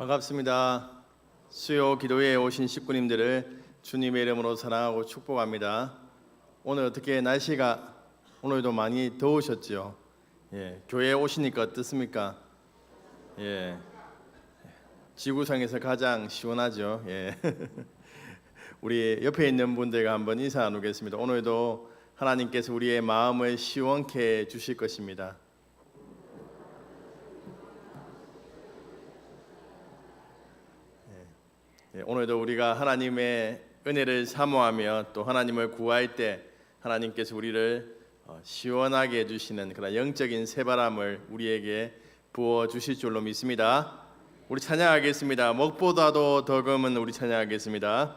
반갑습니다. 수요 기도회에 오신 식구님들을 주님의 이름으로 사랑하고 축복합니다. 오늘 어떻게 날씨가 오늘도 많이 더우셨죠? 교회에 오시니까 어떻습니까? 지구상에서 가장 시원하죠. 우리 옆에 있는 분들과 한번 인사 나누겠습니다. 오늘도 하나님께서 우리의 마음을 시원케 해 주실 것입니다. 오늘도 우리가 하나님의 은혜를 사모하며 또 하나님을 구할 때 하나님께서 우리를 시원하게 해주시는 그런 영적인 새바람을 우리에게 부어 주실 줄로 믿습니다. 우리 찬양하겠습니다. 먹보다도 더 금은 우리 찬양하겠습니다.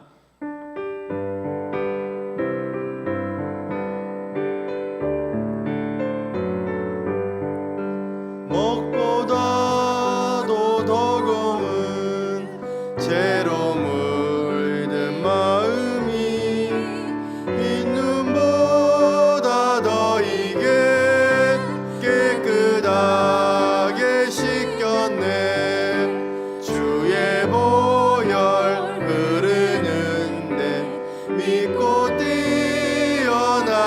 먹보다도 더 금은 죄로 물든 마음이 흰눈보다 더 이게 깨끗하게 씻겼네. 주의 보혈 흐르는데 믿고 뛰어나가.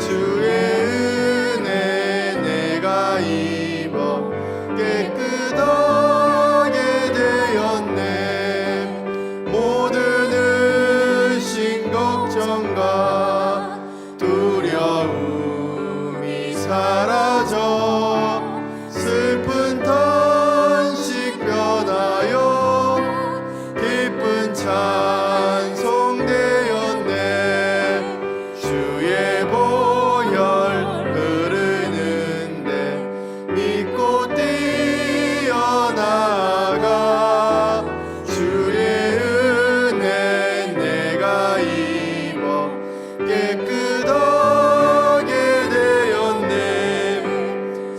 주의 은혜 내가 입어 깨끗하게 되었네. 모든 의심 걱정과 두려움이 사라져 슬픈 탄식 변하여 기쁜 찬송 되었네. 주의 보혈 흐르는데 믿고 뛰어나가. 주의 은혜 내가 입어 깨끗하게 되었네.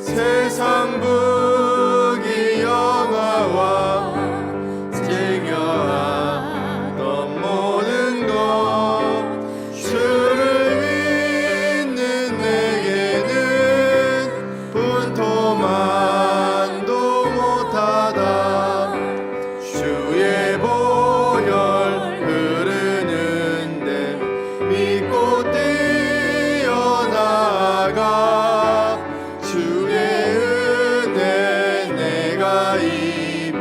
세상 부귀 영화와 즐겨하던 모든 것 주를 믿는 내게는 분토만도 못하다. 주의 보혈 흐르는데 믿고 뛰어나가. 주의 은혜 내가 입어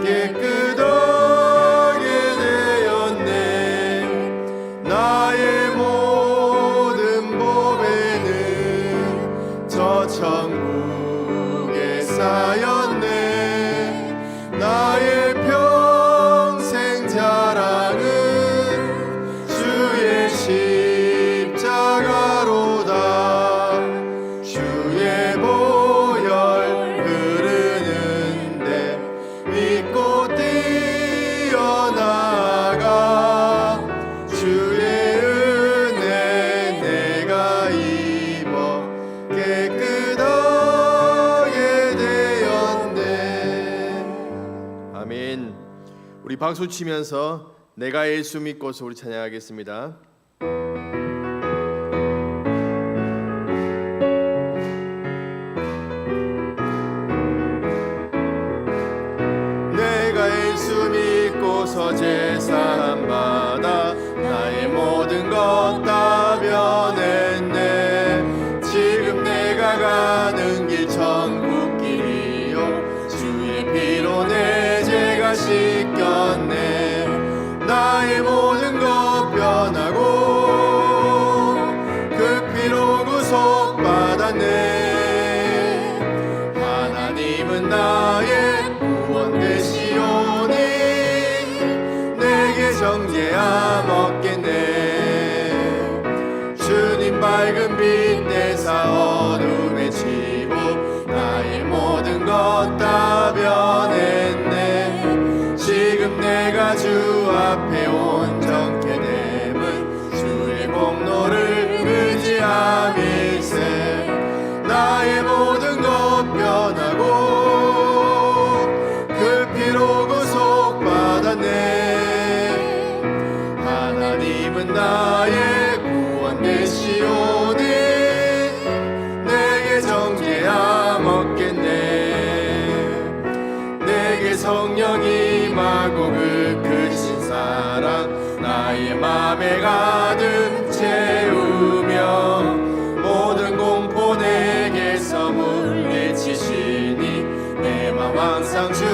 깨끗하게 되었네. 나의 모든 보배는 저 천국에 쌓였네. 나의 평생 자랑은 주의 십자가로다. 주의 보혈 흐르는데 믿고 뛰어나가. 주의 은혜 내가 입어 깨끗하게 되었네. 아멘. 우리 박수 치면서 내가 예수 믿고서 우리 찬양하겠습니다. 내가 예수 믿고서 제사함 받아 나의 모든 것 다 변했네. 지금 내가 가는 길 천국길이요 주의 피로 내 죄가 씻겼네. 나의 모든 것 변하고 그 피로 구속받았네. 하나님은 나의 구원 되시오니 내게 정죄함 없겠네. 주님 밝은 빛 내사 어둠에 치고 나의 모든 것 다 변했네. 지금 내가 주 앞에 온전케 됨은 주의 공로를 의지함일세. 나의 모든 것 변하고 그 피로 구속받았네. 하나님은 나의 구원 되시오니 내게 정죄함 없겠네. 그 크신 사랑 나의 맘에 가득 채우며 모든 공포 내게서 물리치시니 내 맘 항상 주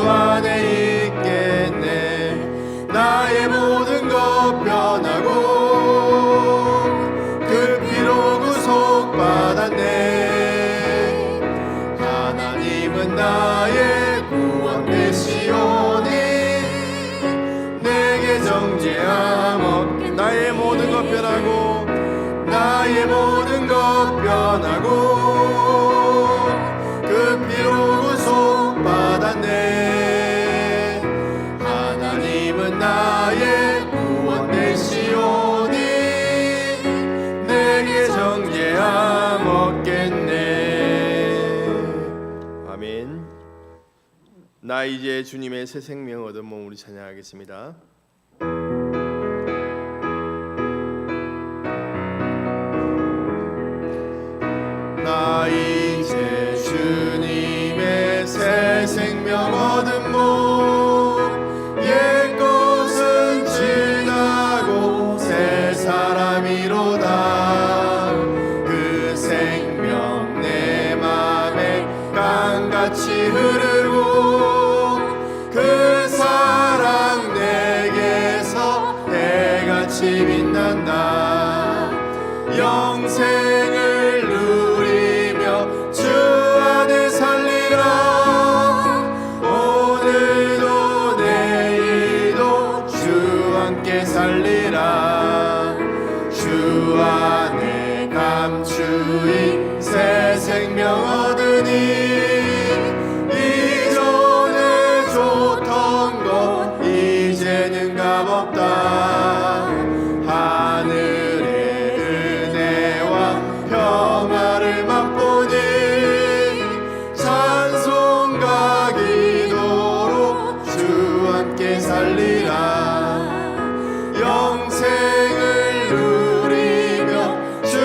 안에 있겠네. 나의 모든 것 변하고 그 피로 구속받았네. 하나님은 나의 구원 되시오니 내게 정죄함 없게. 나의 모든 것 변하고 나의 모든 것 변하고 그 피로 구속받았네. 하나님은 나의 구원 되시오니 내게 정죄함 없겠네. 아멘. 나 이제 주님의 새 생명 얻은 몸 우리 찬양하겠습니다. 나 이제 주님의 새 생명 얻은 몸 옛 것은 지나고 새 사람이로다. 그 생명 내 맘에 강같이 흐르고 그 사랑 내게서 해같이 빛난다. 영생을 누리며 주 안에 살리라. 오늘도 내일도 주 함께 살리라. 주 안에 감추인 새 생명 얻으니 이전에 좋던 것 이제는 값없다. 하늘의 은혜와 평화를 맛보니 찬송과 기도로 주 함께 살리라. 영생을 누리며 주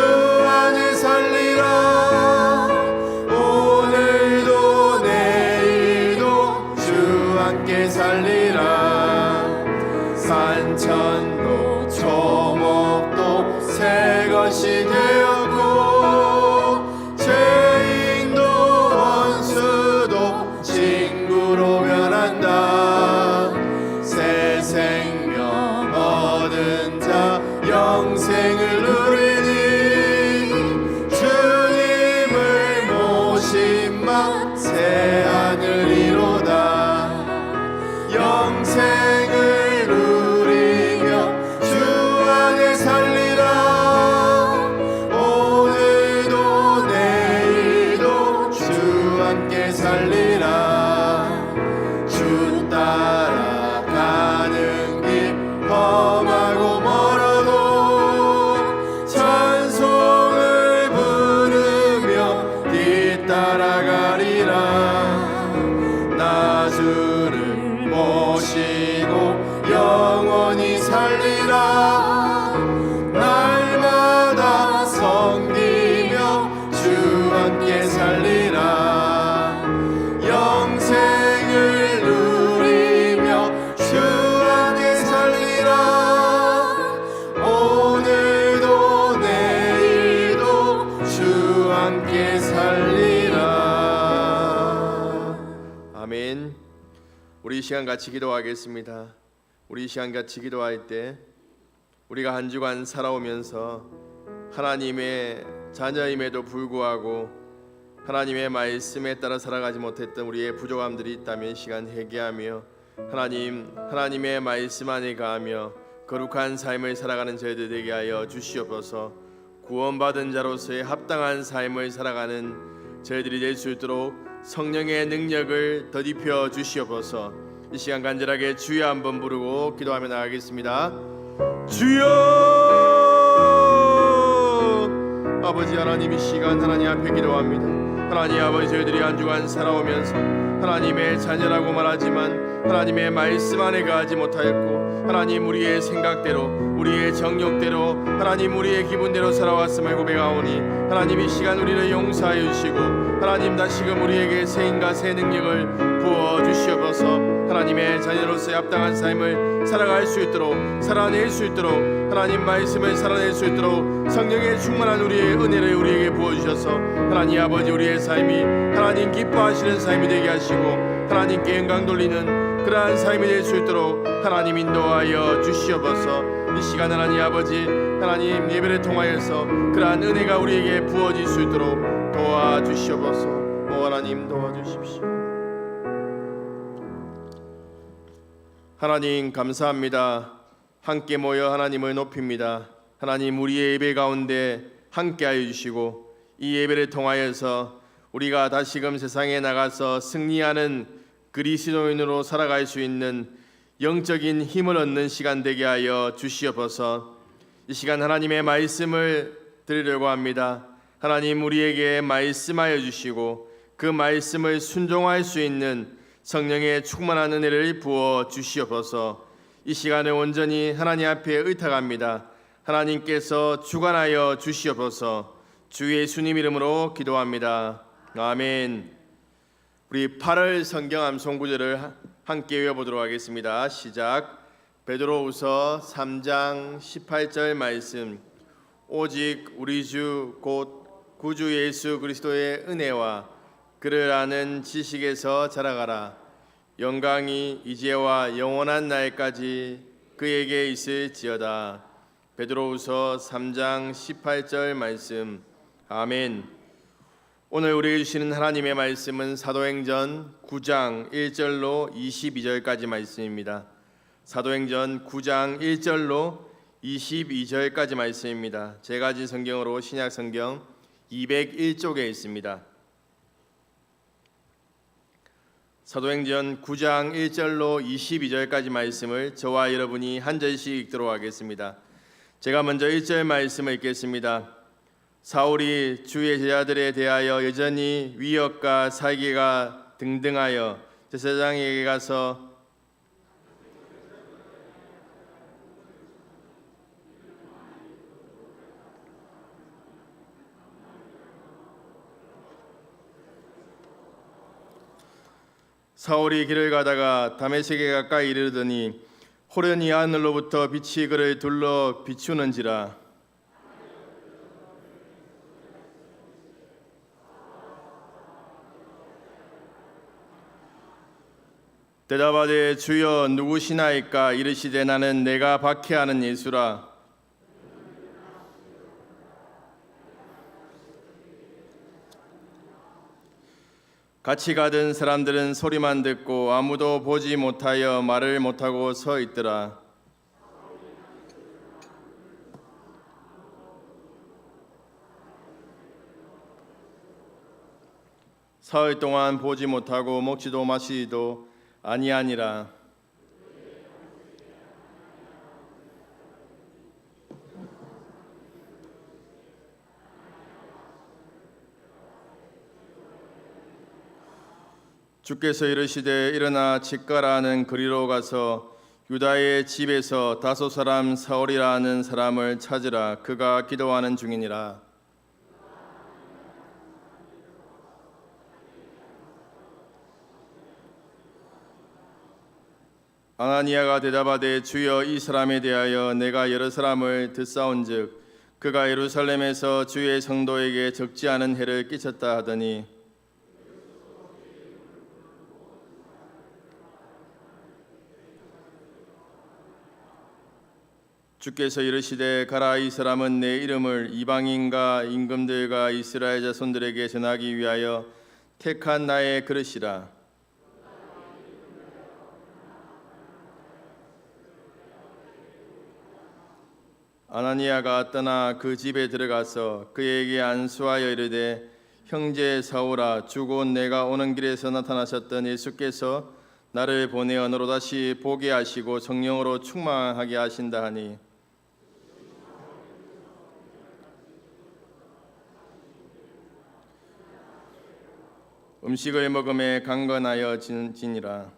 안에 살리라. 오늘도 내일도 주 함께 살리라. 산천도 초목도 새 것이 되었고 죄인도 원수도 친구로 변한다. 새 생명 얻은 자 영생을 누리니 주님을 모신 마 새 하늘이로다. 영생을 누리며 주 안에 살리라. 오늘도 내일도 주 함께 살리라. 주 따라가는 길 험하고 멀어도 찬송을 부르며 뒤따라가리라. 나 주를 모시고 영원히 살리라. 날마다 섬기며 주 함께 살리라. 영생을 누리며 주 함께 살리라. 오늘도 내일도 주 함께 살리라. 아멘. 우리 이 시간 같이 기도하겠습니다. 우리 이 시간 같이 기도할 때 우리가 한 주간 살아오면서 하나님의 자녀임에도 불구하고 하나님의 말씀에 따라 살아가지 못했던 우리의 부족함들이 있다면 이 시간 회개하며 하나님의 말씀 안에 가하며 거룩한 삶을 살아가는 저희들 되게 하여 주시옵소서. 구원받은 자로서의 합당한 삶을 살아가는 저희들이 될 수 있도록 성령의 능력을 덧입혀 주시옵소서. 이 시간 간절하게 주여 한번 부르고 기도하며 나가겠습니다. 주여! 아버지 하나님, 이 시간 하나님 앞에 기도합니다. 하나님 아버지, 저희들이 한 주간 살아오면서 하나님의 자녀라고 말하지만 하나님의 말씀 안에 가지 못하였고 하나님 우리의 생각대로 우리의 정욕대로 하나님 우리의 기분대로 살아왔음을 고백하오니 하나님 이 시간 우리를 용서하여 주시고 하나님 다시금 우리에게 새 힘과 새 능력을 부어 주시옵소서. 하나님의 자녀로서의 합당한 삶을 살아갈 수 있도록, 살아낼 수 있도록, 하나님 말씀을 살아낼 수 있도록 성령의 충만한 우리의 은혜를 우리에게 부어주셔서 하나님 아버지 우리의 삶이 하나님 기뻐하시는 삶이 되게 하시고 하나님께 영광 돌리는 그러한 삶이 될 수 있도록 하나님 인도하여 주시옵소서. 이 시간 하나님 아버지 하나님 예배를 통하여서 그러한 은혜가 우리에게 부어질 수 있도록 도와주시옵소서. 오 하나님 도와주십시오. 하나님 감사합니다. 함께 모여 하나님을 높입니다. 하나님 우리의 예배 가운데 함께하여 주시고 이 예배를 통하여서 우리가 다시금 세상에 나가서 승리하는 그리스도인으로 살아갈 수 있는 영적인 힘을 얻는 시간 되게 하여 주시옵소서. 이 시간 하나님의 말씀을 드리려고 합니다. 하나님 우리에게 말씀하여 주시고 그 말씀을 순종할 수 있는 성령의 충만한 은혜를 부어 주시옵소서. 이 시간에 온전히 하나님 앞에 의탁합니다. 하나님께서 주관하여 주시옵소서. 주 예수님 이름으로 기도합니다. 아멘. 우리 8월 성경 암송 구절을 함께 외워보도록 하겠습니다. 시작. 베드로후서 3장 18절 말씀. 오직 우리 주 곧 구주 예수 그리스도의 은혜와 그를 아는 지식에서 자라가라. 영광이 이제와 영원한 날까지 그에게 있을지어다. 베드로후서 3장 18절 말씀. 아멘. 오늘 우리에게 주시는 하나님의 말씀은 사도행전 9장 1절로 22절까지 말씀입니다. 사도행전 9장 1절로 22절까지 말씀입니다. 제가 가진 성경으로 신약성경 201쪽에 있습니다. 사도행전 9장 1절로 22절까지 말씀을 저와 여러분이 한 절씩 읽도록 하겠습니다. 제가 먼저 1절 말씀을 읽겠습니다. 사울이 주의 제자들에 대하여 여전히 위협과 살기가 등등하여 제사장에게 가서 사울이 길을 가다가 다메섹에 가까이 이르더니 호련히 하늘로부터 빛이 그를 둘러 비추는지라. 대답하되 주여 누구시나이까? 이르시되 나는 내가 박해하는 예수라. 같이 가던 사람들은 소리만 듣고 아무도 보지 못하여 말을 못하고 서 있더라. 사흘 동안 보지 못하고 먹지도 마시지도 아니하니라. 주께서 이르시되 일어나 직가라 하는 거리로 가서 유다의 집에서 다소 사람 사울이라 하는 사람을 찾으라. 그가 기도하는 중이니라. 아나니아가 대답하되 주여 이 사람에 대하여 내가 여러 사람을 듣사온즉 그가 예루살렘에서 주의 성도에게 적지 않은 해를 끼쳤다 하더니 주께서 이르시되 가라. 이 사람은 내 이름을 이방인과 임금들과 이스라엘 자손들에게 전하기 위하여 택한 나의 그릇이라. 아나니아가 떠나 그 집에 들어가서 그에게 안수하여 이르되 형제 사울아, 주 곧 내가 오는 길에서 나타나셨던 예수께서 나를 보내어 너로 다시 보게 하시고 성령으로 충만하게 하신다 하니 음식을 먹음에 강건하여 지니라.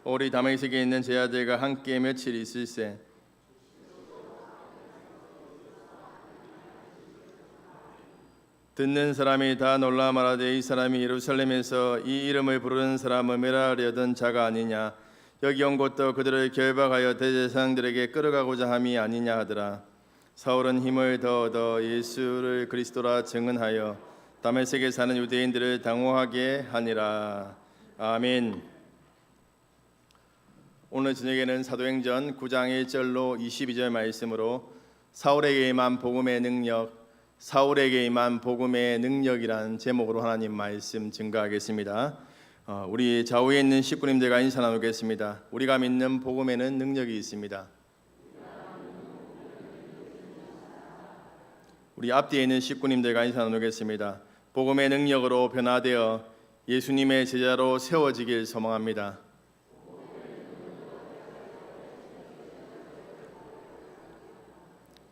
오리 다메섹에 있는 제자들과 함께 며칠 있을새 듣는 사람이 다 놀라 말하되 이 사람이 예루살렘에서 이 이름을 부르는 사람을 멸하려던 자가 아니냐. 여기 온 것도 그들을 결박하여 대제사장들에게 끌어가고자 함이 아니냐 하더라. 사울은 힘을 더 얻어 예수를 그리스도라 증언하여 다메섹에 사는 유대인들을 당혹하게 하니라. 아멘. 오늘 저녁에는 사도행전 9장 1절로 22절 말씀으로 사울에게 임한 복음의 능력이라는 제목으로 하나님 말씀 증거하겠습니다. 우리 좌우에 있는 식구님들과 인사 나누겠습니다. 우리가 믿는 복음에는 능력이 있습니다. 우리 앞뒤에 있는 식구님들과 인사 나누겠습니다. 복음의 능력으로 변화되어 예수님의 제자로 세워지길 소망합니다.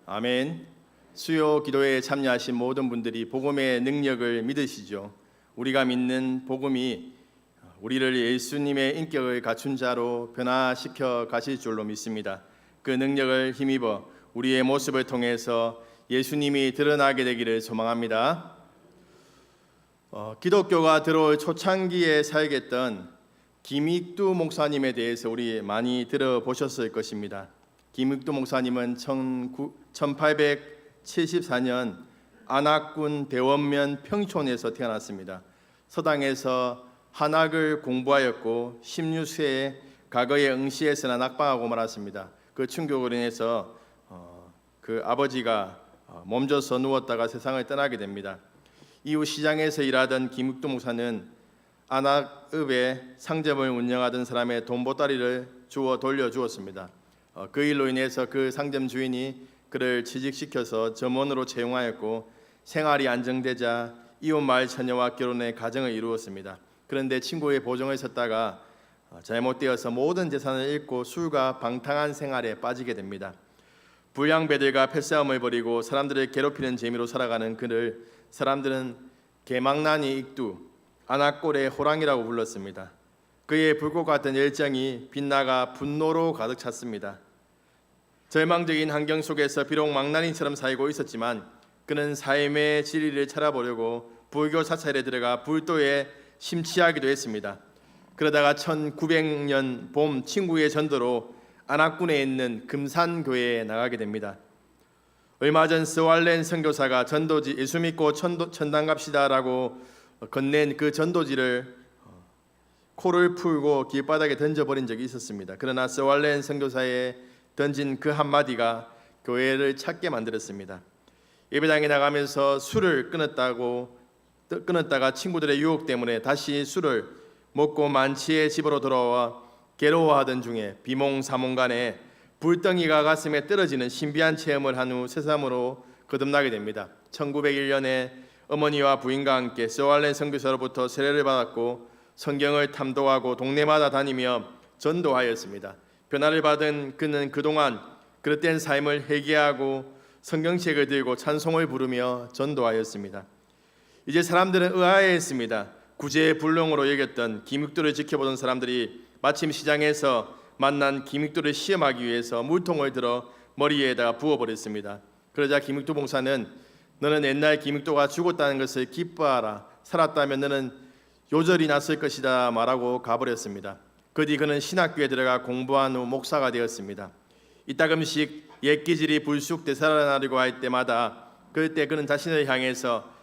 아멘. 수요 기도에 참여하신 모든 분들이 복음의 능력을 믿으시죠? 우리가 믿는 복음이 우리를 예수님의 인격을 갖춘 자로 변화시켜 가실 줄로 믿습니다. 그 능력을 힘입어 우리의 모습을 통해서 예수님이 드러나게 되기를 소망합니다. 기독교가 들어올 초창기에 살겠던 김익두 목사님에 대해서 우리 많이 들어보셨을 것입니다. 김익두 목사님은 1874년 안악군 대원면 평촌에서 태어났습니다. 서당에서 한학을 공부하였고 16세에 과거의 응시에서나 낙방하고 말았습니다. 그 충격으로 인해서 그 아버지가 몸져서 누웠다가 세상을 떠나게 됩니다. 이후 시장에서 일하던 김익두 목사는 안악읍에 상점을 운영하던 사람의 돈보따리를 주워 돌려주었습니다. 그 일로 인해서 그 상점 주인이 그를 취직시켜서 점원으로 채용하였고 생활이 안정되자 이웃 마을 처녀와 결혼해 가정을 이루었습니다. 그런데 친구의 보증을 섰다가 잘못되어서 모든 재산을 잃고 술과 방탕한 생활에 빠지게 됩니다. 불량배들과 패싸움을 벌이고 사람들을 괴롭히는 재미로 살아가는 그를 사람들은 개망나니 익두, 안악골의 호랑이라고 불렀습니다. 그의 불꽃 같은 열정이 빛나가 분노로 가득 찼습니다. 절망적인 환경 속에서 비록 망나니처럼 살고 있었지만 그는 삶의 진리를 찾아보려고 불교 사찰에 들어가 불도에 심취하기도 했습니다. 그러다가 1900년 봄 친구의 전도로 안악군에 있는 금산교회에 나가게 됩니다. 얼마 전 스왈렌 선교사가 전도지 예수 믿고 천당 갑시다라고 건넨 그 전도지를 코를 풀고 길바닥에 던져버린 적이 있었습니다. 그러나 스왈렌 선교사의 던진 그 한마디가 교회를 찾게 만들었습니다. 예배당에 나가면서 술을 끊었다가 친구들의 유혹 때문에 다시 술을 먹고 만취해 집으로 돌아와 괴로워하던 중에 비몽사몽간에 불덩이가 가슴에 떨어지는 신비한 체험을 한 후 새삼으로 거듭나게 됩니다. 1901년에 어머니와 부인과 함께 스왈렌 선교사로부터 세례를 받았고 성경을 탐독하고 동네마다 다니며 전도하였습니다. 변화를 받은 그는 그동안 그릇된 삶을 회개하고 성경책을 들고 찬송을 부르며 전도하였습니다. 이제 사람들은 의아해했습니다. 구제불능으로 여겼던 김익두를 지켜보던 사람들이 마침 시장에서 만난 김익두를 시험하기 위해서 물통을 들어 머리에다가 부어버렸습니다. 그러자 김익두 목사는 너는 옛날 김익두가 죽었다는 것을 기뻐하라. 살았다면 너는 요절이 났을 것이다 말하고 가버렸습니다. 그 뒤 그는 신학교에 들어가 공부한 후 목사가 되었습니다. 이따금씩 옛 기질이 불쑥 되살아나려고 할 때마다 그때 그는 자신을 향해서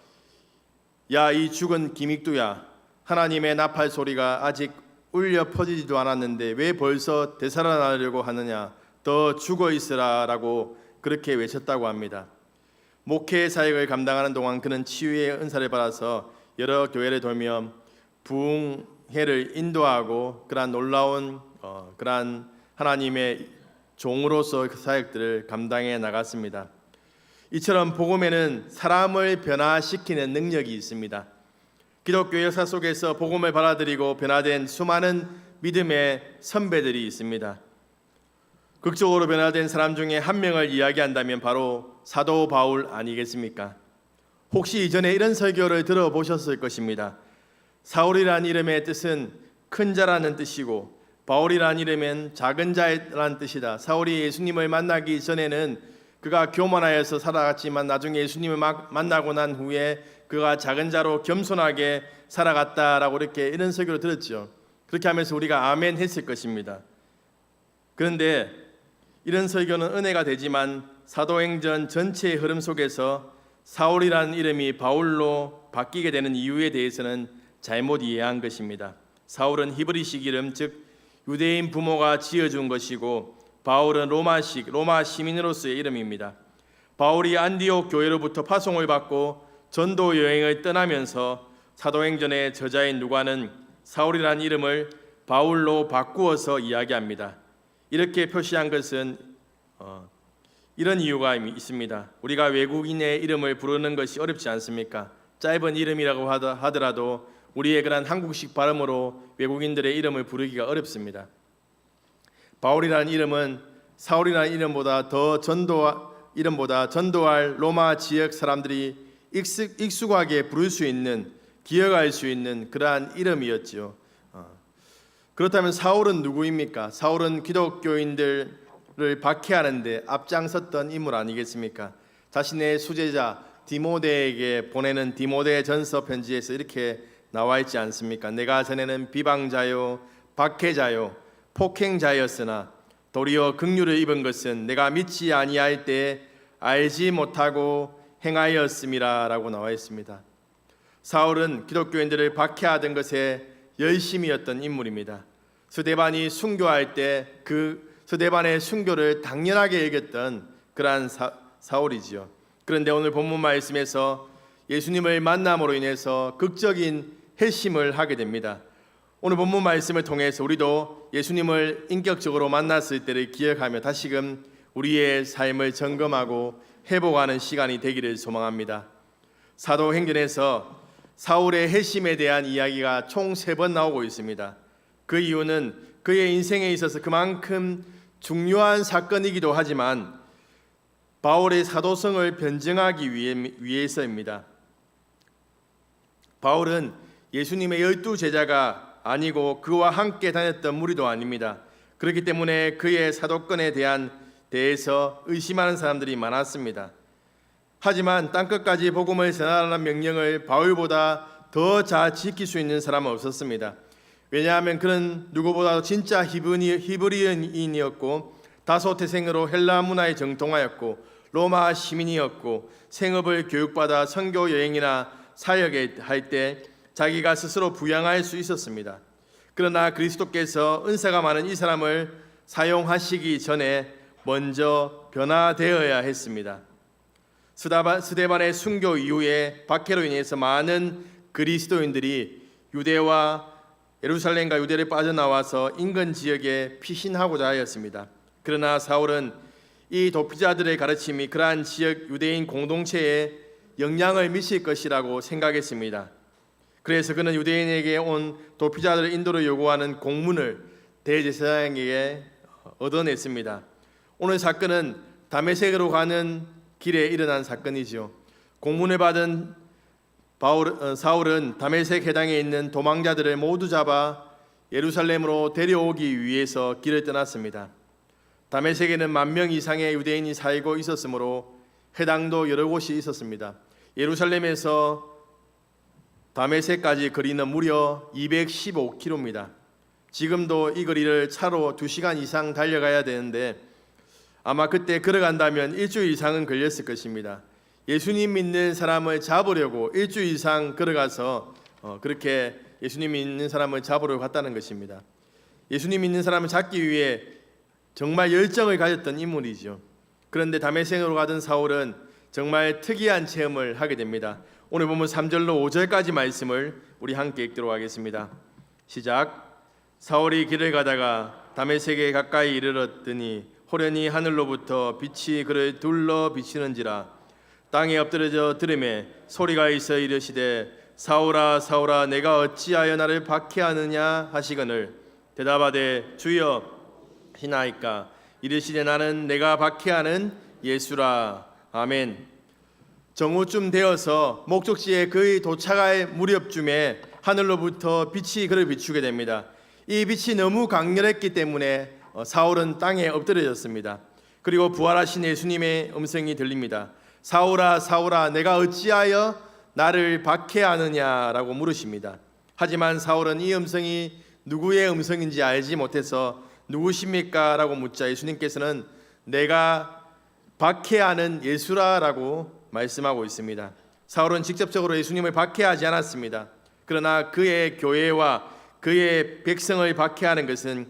야, 이 죽은 김익두야, 하나님의 나팔 소리가 아직 울려 퍼지지도 않았는데 왜 벌써 되살아나려고 하느냐, 더 죽어 있으라 라고 그렇게 외쳤다고 합니다. 목회 사역을 감당하는 동안 그는 치유의 은사를 받아서 여러 교회를 돌며 부흥회를 인도하고 그러한 놀라운 그러한 하나님의 종으로서 그 사역들을 감당해 나갔습니다. 이처럼 복음에는 사람을 변화시키는 능력이 있습니다. 기독교 역사 속에서 복음을 받아들이고 변화된 수많은 믿음의 선배들이 있습니다. 극적으로 변화된 사람 중에 한 명을 이야기한다면 바로 사도 바울 아니겠습니까? 혹시 이전에 이런 설교를 들어보셨을 것입니다. 사울이라는 이름의 뜻은 큰 자라는 뜻이고 바울이라는 이름은 작은 자라는 뜻이다. 사울이 예수님을 만나기 전에는 그가 교만하여서 살아갔지만 나중에 예수님을 만나고 난 후에 그가 작은 자로 겸손하게 살아갔다라고 이런 설교를 들었죠. 그렇게 하면서 우리가 아멘 했을 것입니다. 그런데 이런 설교는 은혜가 되지만 사도행전 전체의 흐름 속에서 사울이라는 이름이 바울로 바뀌게 되는 이유에 대해서는 잘못 이해한 것입니다. 사울은 히브리식 이름, 즉 유대인 부모가 지어준 것이고 바울은 로마식, 로마 시민으로서의 이름입니다. 바울이 안디옥 교회로부터 파송을 받고 전도 여행을 떠나면서 사도행전의 저자인 누가는 사울이라는 이름을 바울로 바꾸어서 이야기합니다. 이렇게 표시한 것은 이런 이유가 있습니다. 우리가 외국인의 이름을 부르는 것이 어렵지 않습니까? 짧은 이름이라고 하더라도 우리의 그런 한국식 발음으로 외국인들의 이름을 부르기가 어렵습니다. 바울이라는 이름은 사울이라는 이름보다 전도할 로마 지역 사람들이 익숙하게 부를 수 있는, 기억할 수 있는 그러한 이름이었지요. 그렇다면 사울은 누구입니까? 사울은 기독교인들을 박해하는데 앞장섰던 인물 아니겠습니까? 자신의 수제자 디모데에게 보내는 디모데전서 편지에서 이렇게 나와 있지 않습니까? 내가 전에는 비방자요, 박해자요, 폭행자였으나 도리어 긍휼을 입은 것은 내가 믿지 아니할 때 알지 못하고 행하였음이라라고 나와 있습니다. 사울은 기독교인들을 박해하던 것에 열심이었던 인물입니다. 스데반이 순교할 때 그 스데반의 순교를 당연하게 여겼던 그러한 사울이지요. 그런데 오늘 본문 말씀에서 예수님을 만남으로 인해서 극적인 회심을 하게 됩니다. 오늘 본문 말씀을 통해서 우리도 예수님을 인격적으로 만났을 때를 기억하며 다시금 우리의 삶을 점검하고 회복하는 시간이 되기를 소망합니다. 사도행전에서 사울의 회심에 대한 이야기가 총 3번 나오고 있습니다. 그 이유는 그의 인생에 있어서 그만큼 중요한 사건이기도 하지만 바울의 사도성을 변증하기 위해서입니다. 바울은 예수님의 12제자가 아니고 그와 함께 다녔던 무리도 아닙니다. 그렇기 때문에 그의 사도권에 대해서 의심하는 사람들이 많았습니다. 하지만 땅끝까지 복음을 전하라는 명령을 바울보다 더 잘 지킬 수 있는 사람은 없었습니다. 왜냐하면 그는 누구보다도 진짜 히브리인이었고 다소 태생으로 헬라 문화에 정통하였고 로마 시민이었고 생업을 교육받아 선교 여행이나 사역에 할 때 자기가 스스로 부양할 수 있었습니다. 그러나 그리스도께서 은사가 많은 이 사람을 사용하시기 전에 먼저 변화되어야 했습니다. 스데반의 순교 이후에 박해로 인해서 많은 그리스도인들이 유대와 예루살렘과 유대를 빠져나와서 인근 지역에 피신하고자 하였습니다. 그러나 사울은 이 도피자들의 가르침이 그러한 지역 유대인 공동체에 영향을 미칠 것이라고 생각했습니다. 그래서 그는 유대인에게 온 도피자들의 인도를 요구하는 공문을 대제사장에게 얻어냈습니다. 오늘 사건은 다메섹으로 가는 길에 일어난 사건이죠. 공문을 받은 사울은 다메섹 해당에 있는 도망자들을 모두 잡아 예루살렘으로 데려오기 위해서 길을 떠났습니다. 다메섹에는 10,000명 이상의 유대인이 살고 있었으므로 해당도 여러 곳이 있었습니다. 예루살렘에서 다메섹까지 거리는 무려 215km입니다. 지금도 이 거리를 차로 2시간 이상 달려가야 되는데 아마 그때 걸어간다면 일주일 이상은 걸렸을 것입니다. 예수님 믿는 사람을 잡으려고 일주일 이상 걸어가서 그렇게 예수님 믿는 사람을 잡으려고 갔다는 것입니다. 예수님 믿는 사람을 잡기 위해 정말 열정을 가졌던 인물이죠. 그런데 다메섹으로 가던 사울은 정말 특이한 체험을 하게 됩니다. 오늘 보면 3절로 5절까지 말씀을 우리 함께 읽도록 하겠습니다. 시작. 사울이 길을 가다가 다메섹에 가까이 이르렀더니 호련히 하늘로부터 빛이 그를 둘러 비치는지라. 땅에 엎드려져 들음에 소리가 있어 이르시되 사울아 사울아 내가 어찌하여 나를 박해하느냐 하시거늘 대답하되 주여 시나이까 이르시되 나는 내가 박해하는 예수라. 아멘. 정오쯤 되어서 목적지에 거의 도착할 무렵쯤에 하늘로부터 빛이 그를 비추게 됩니다. 이 빛이 너무 강렬했기 때문에 사울은 땅에 엎드려졌습니다. 그리고 부활하신 예수님의 음성이 들립니다. 사울아 사울아 내가 어찌하여 나를 박해하느냐라고 물으십니다. 하지만 사울은 이 음성이 누구의 음성인지 알지 못해서 누구십니까? 라고 묻자 예수님께서는 내가 박해하는 예수라라고 말씀하고 있습니다. 사울은 직접적으로 예수님을 박해하지 않았습니다. 그러나 그의 교회와 그의 백성을 박해하는 것은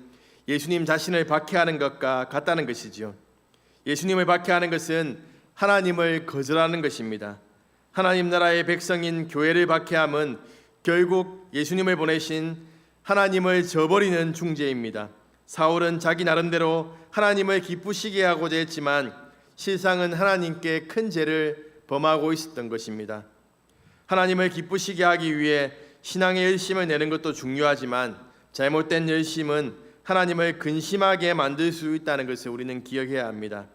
예수님 자신을 박해하는 것과 같다는 것이지요. 예수님을 박해하는 것은 하나님을 거절하는 것입니다. 하나님 나라의 백성인 교회를 박해함은 결국 예수님을 보내신 하나님을 저버리는 중죄입니다. 사울은 자기 나름대로 하나님을 기쁘시게 하고자 했지만 실상은 하나님께 큰 죄를 범하고 있었던 것입니다. 하나님을 기쁘시게 하기 위해 신앙의 열심을 내는 것도 중요하지만 잘못된 열심은 하나님을 근심하게 만들 수 있다는 것을 우리는 기억해야 합니다.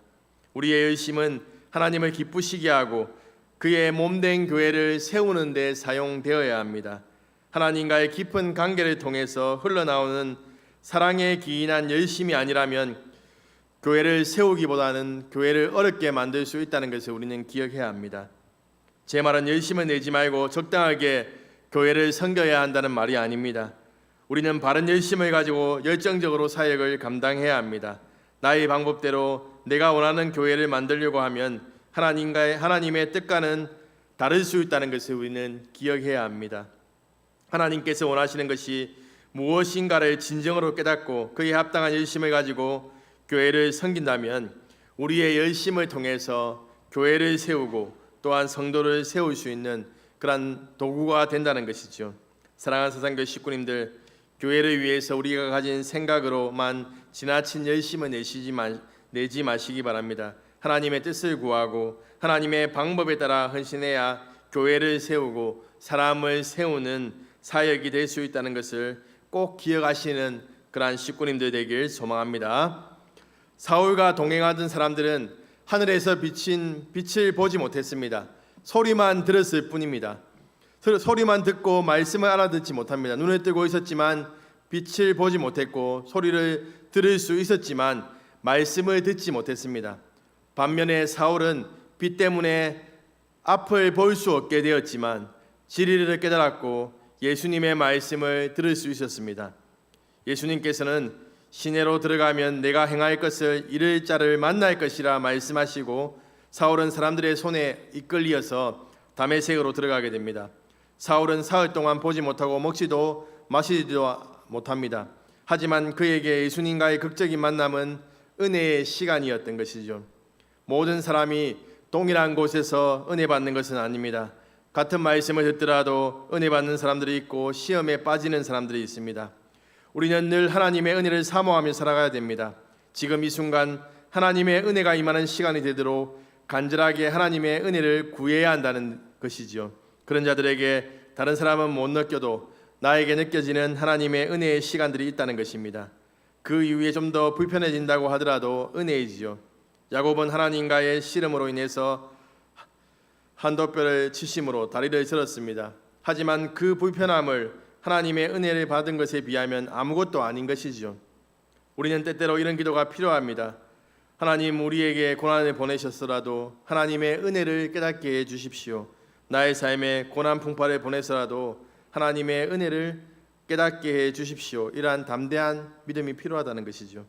우리의 열심은 하나님을 기쁘시게 하고 그의 몸된 교회를 세우는 데 사용되어야 합니다. 하나님과의 깊은 관계를 통해서 흘러나오는 사랑에 기인한 열심이 아니라면 교회를 세우기보다는 교회를 어렵게 만들 수 있다는 것을 우리는 기억해야 합니다. 제 말은 열심을 내지 말고 적당하게 교회를 섬겨야 한다는 말이 아닙니다. 우리는 바른 열심을 가지고 열정적으로 사역을 감당해야 합니다. 나의 방법대로 내가 원하는 교회를 만들려고 하면 하나님의 뜻과는 다를 수 있다는 것을 우리는 기억해야 합니다. 하나님께서 원하시는 것이 무엇인가를 진정으로 깨닫고 그에 합당한 열심을 가지고 교회를 섬긴다면 우리의 열심을 통해서 교회를 세우고 또한 성도를 세울 수 있는 그러한 도구가 된다는 것이죠. 사랑하는 사상교회 식구님들, 교회를 위해서 우리가 가진 생각으로만 지나친 열심을 내지 마시기 바랍니다. 하나님의 뜻을 구하고 하나님의 방법에 따라 헌신해야 교회를 세우고 사람을 세우는 사역이 될 수 있다는 것을 꼭 기억하시는 그러한 식구님들 되길 소망합니다. 사울과 동행하던 사람들은 하늘에서 비친 빛을 보지 못했습니다. 소리만 들었을 뿐입니다. 소리만 듣고 말씀을 알아듣지 못합니다. 눈을 뜨고 있었지만 빛을 보지 못했고 소리를 들을 수 있었지만 말씀을 듣지 못했습니다. 반면에 사울은 빛 때문에 앞을 볼 수 없게 되었지만 진리를 깨달았고 예수님의 말씀을 들을 수 있었습니다. 예수님께서는 시내로 들어가면 내가 행할 것을 이를 자를 만날 것이라 말씀하시고 사울은 사람들의 손에 이끌리어서 다메섹으로 들어가게 됩니다. 사울은 사흘 동안 보지 못하고 먹지도 마시지도 못합니다. 하지만 그에게 예수님과의 극적인 만남은 은혜의 시간이었던 것이죠. 모든 사람이 동일한 곳에서 은혜 받는 것은 아닙니다. 같은 말씀을 듣더라도 은혜 받는 사람들이 있고 시험에 빠지는 사람들이 있습니다. 우리는 늘 하나님의 은혜를 사모하며 살아가야 됩니다. 지금 이 순간 하나님의 은혜가 임하는 시간이 되도록 간절하게 하나님의 은혜를 구해야 한다는 것이죠. 그런 자들에게 다른 사람은 못 느껴도 나에게 느껴지는 하나님의 은혜의 시간들이 있다는 것입니다. 그 이후에 좀 더 불편해진다고 하더라도 은혜이지요. 야곱은 하나님과의 씨름으로 인해서 한도뼈를 치심으로 다리를 절었습니다. 하지만 그 불편함을 하나님의 은혜를 받은 것에 비하면 아무것도 아닌 것이지요. 우리는 때때로 이런 기도가 필요합니다. 하나님, 우리에게 고난을 보내셨더라도 하나님의 은혜를 깨닫게 해주십시오. 나의 삶에 고난 풍파를 보내서라도 하나님의 은혜를 깨닫게 해주십시오. 이러한 담대한 믿음이 필요하다는 것이죠.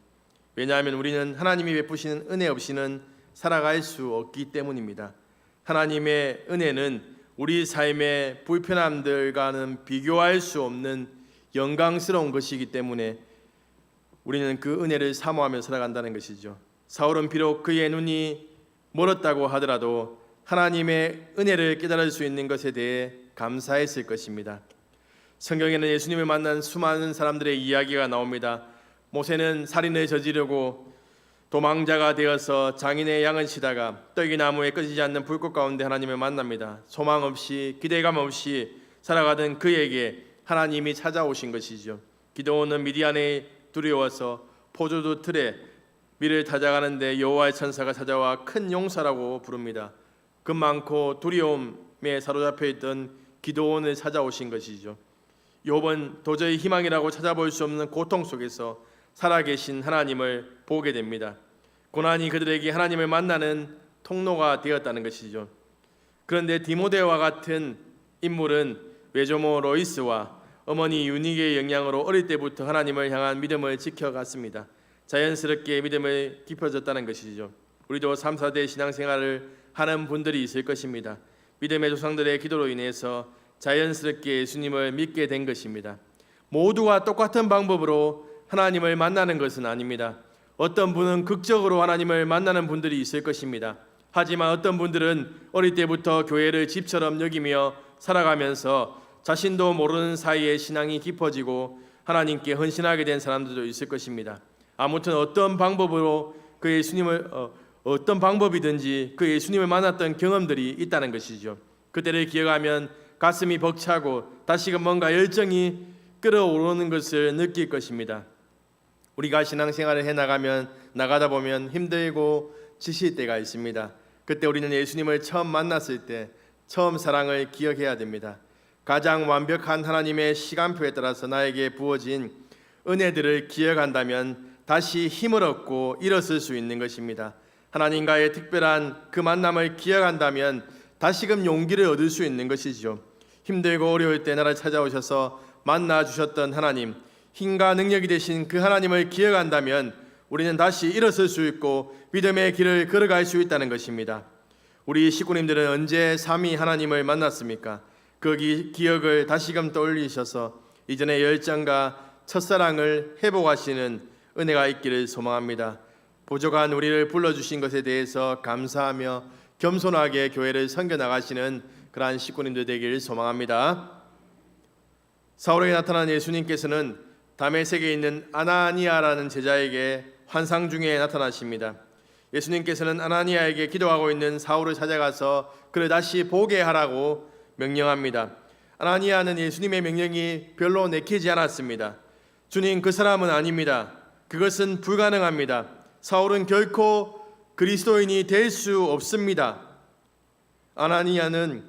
왜냐하면 우리는 하나님이 베푸시는 은혜 없이는 살아갈 수 없기 때문입니다. 하나님의 은혜는 우리 삶의 불편함들과는 비교할 수 없는 영광스러운 것이기 때문에 우리는 그 은혜를 사모하며 살아간다는 것이죠. 사울은 비록 그의 눈이 멀었다고 하더라도 하나님의 은혜를 깨달을 수 있는 것에 대해 감사했을 것입니다. 성경에는 예수님을 만난 수많은 사람들의 이야기가 나옵니다. 모세는 살인을 저지르고 도망자가 되어서 장인의 양을 치다가 떡이나무에 꺼지지 않는 불꽃 가운데 하나님을 만납니다. 소망 없이 기대감 없이 살아가던 그에게 하나님이 찾아오신 것이죠. 기드온은 미디안에 두려워서 포도주 틀에 밀을 타작하는데 여호와의 천사가 찾아와 큰 용사라고 부릅니다. 급 많고 두려움에 사로잡혀 있던 기드온을 찾아오신 것이죠. 욥은 도저히 희망이라고 찾아볼 수 없는 고통 속에서 살아계신 하나님을 보게 됩니다. 고난이 그들에게 하나님을 만나는 통로가 되었다는 것이죠. 그런데 디모데와 같은 인물은 외조모 로이스와 어머니 유닉의 영향으로 어릴 때부터 하나님을 향한 믿음을 지켜갔습니다. 자연스럽게 믿음을 깊어졌다는 것이죠. 우리도 3, 4대 신앙생활을 하는 분들이 있을 것입니다. 믿음의 조상들의 기도로 인해서 자연스럽게 예수님을 믿게 된 것입니다. 모두가 똑같은 방법으로 하나님을 만나는 것은 아닙니다. 어떤 분은 극적으로 하나님을 만나는 분들이 있을 것입니다. 하지만 어떤 분들은 어릴 때부터 교회를 집처럼 여기며 살아가면서 자신도 모르는 사이에 신앙이 깊어지고 하나님께 헌신하게 된 사람들도 있을 것입니다. 아무튼 어떤 방법으로 그 예수님을 어떤 방법이든지 그 예수님을 만났던 경험들이 있다는 것이죠. 그때를 기억하면 가슴이 벅차고 다시금 뭔가 열정이 끓어오르는 것을 느낄 것입니다. 우리가 신앙생활을 나가다 보면 힘들고 지칠 때가 있습니다. 그때 우리는 예수님을 처음 만났을 때 처음 사랑을 기억해야 됩니다. 가장 완벽한 하나님의 시간표에 따라서 나에게 부어진 은혜들을 기억한다면 다시 힘을 얻고 일어설 수 있는 것입니다. 하나님과의 특별한 그 만남을 기억한다면 다시금 용기를 얻을 수 있는 것이죠. 힘들고 어려울 때 나를 찾아오셔서 만나 주셨던 하나님, 힘과 능력이 되신 그 하나님을 기억한다면 우리는 다시 일어설 수 있고 믿음의 길을 걸어갈 수 있다는 것입니다. 우리 식구님들은 언제 삼위 하나님을 만났습니까? 그 기억을 다시금 떠올리셔서 이전의 열정과 첫사랑을 회복하시는 은혜가 있기를 소망합니다. 부족한 우리를 불러주신 것에 대해서 감사하며 겸손하게 교회를 섬겨나가시는 그러한 식구님들 되기를 소망합니다. 사울에게 나타난 예수님께서는 다메섹에 있는 아나니아라는 제자에게 환상 중에 나타나십니다. 예수님께서는 아나니아에게 기도하고 있는 사울을 찾아가서 그를 다시 보게 하라고 명령합니다. 아나니아는 예수님의 명령이 별로 내키지 않았습니다. 주님, 그 사람은 아닙니다. 그것은 불가능합니다. 사울은 결코 그리스도인이 될 수 없습니다. 아나니아는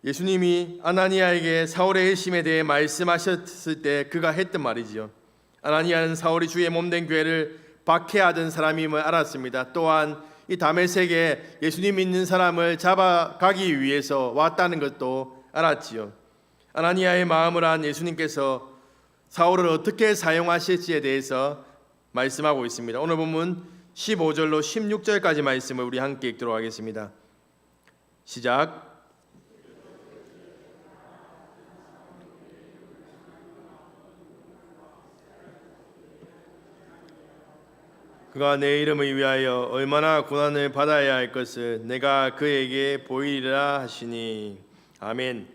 예수님이 아나니아에게 사울의 일심에 대해 말씀하셨을 때 그가 했던 말이지요. 아나니아는 사울이 주의 몸된 교회를 박해하던 사람임을 알았습니다. 또한 이 다메섹에 예수님 믿는 사람을 잡아가기 위해서 왔다는 것도 알았지요. 아나니아의 마음을 안 예수님께서 사울을 어떻게 사용하실지에 대해서 말씀하고 있습니다. 오늘 본문 15절로 16절까지 말씀을 우리 함께 읽도록 하겠습니다. 시작. 그가 내 이름을 위하여 얼마나 고난을 받아야 할 것을 내가 그에게 보이리라 하시니. 아멘.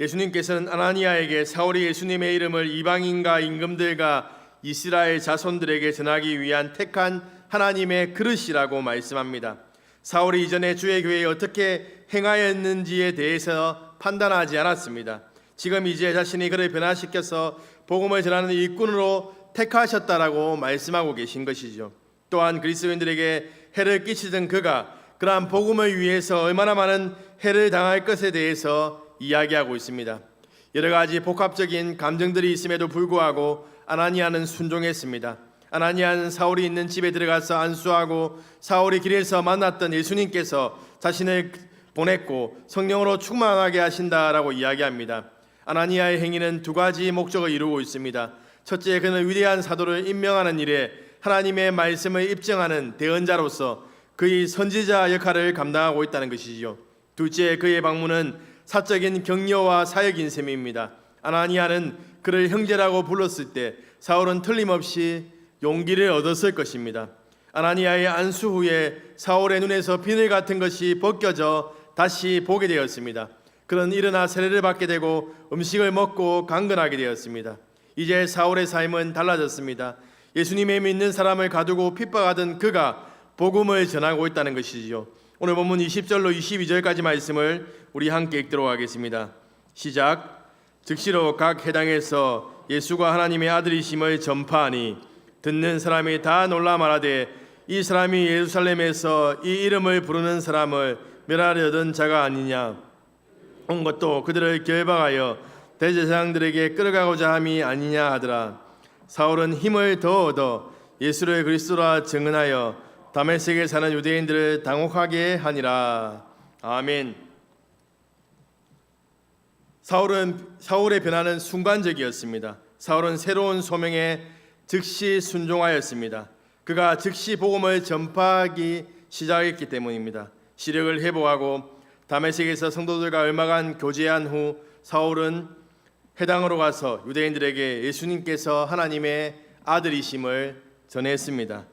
예수님께서는 아나니아에게 사울이 예수님의 이름을 이방인과 임금들과 이스라엘 자손들에게 전하기 위한 택한 하나님의 그릇이라고 말씀합니다. 사울이 이전에 주의 교회에 어떻게 행하였는지에 대해서 판단하지 않았습니다. 지금 이제 자신이 그를 변화시켜서 복음을 전하는 일꾼으로 택하셨다라고 말씀하고 계신 것이죠. 또한 그리스도인들에게 해를 끼치던 그가 그러한 복음을 위해서 얼마나 많은 해를 당할 것에 대해서 이야기하고 있습니다. 여러 가지 복합적인 감정들이 있음에도 불구하고 아나니아는 순종했습니다. 아나니아는 사울이 있는 집에 들어가서 안수하고 사울이 길에서 만났던 예수님께서 자신을 보냈고 성령으로 충만하게 하신다라고 이야기합니다. 아나니아의 행위는 두 가지 목적을 이루고 있습니다. 첫째, 그는 위대한 사도를 임명하는 일에 하나님의 말씀을 입증하는 대언자로서 그의 선지자 역할을 감당하고 있다는 것이지요. 둘째, 그의 방문은 사적인 격려와 사역인 셈입니다. 아나니아는 그를 형제라고 불렀을 때 사울은 틀림없이 용기를 얻었을 것입니다. 아나니아의 안수 후에 사울의 눈에서 비늘 같은 것이 벗겨져 다시 보게 되었습니다. 그는 일어나 세례를 받게 되고 음식을 먹고 강건하게 되었습니다. 이제 사울의 삶은 달라졌습니다. 예수님의 믿는 사람을 가두고 핍박하던 그가 복음을 전하고 있다는 것이지요. 오늘 본문 20절로 22절까지 말씀을 우리 함께 읽도록 하겠습니다. 시작. 즉시로 각 회당에서 예수가 하나님의 아들이심을 전파하니 듣는 사람이 다 놀라 말하되 이 사람이 예루살렘에서 이 이름을 부르는 사람을 멸하려던 자가 아니냐. 온 것도 그들을 결박하여 대제사장들에게 끌어가고자 함이 아니냐 하더라. 사울은 힘을 더 얻어 예수를 그리스도라 증언하여 다메섹에 사는 유대인들을 당혹하게 하니라. 아멘. 사울의 변화는 순간적이었습니다. 사울은 새로운 소명에 즉시 순종하였습니다. 그가 즉시 복음을 전파하기 시작했기 때문입니다. 시력을 회복하고 다메섹에서 성도들과 얼마간 교제한 후 사울은 회당으로 가서 유대인들에게 예수님께서 하나님의 아들이심을 전했습니다.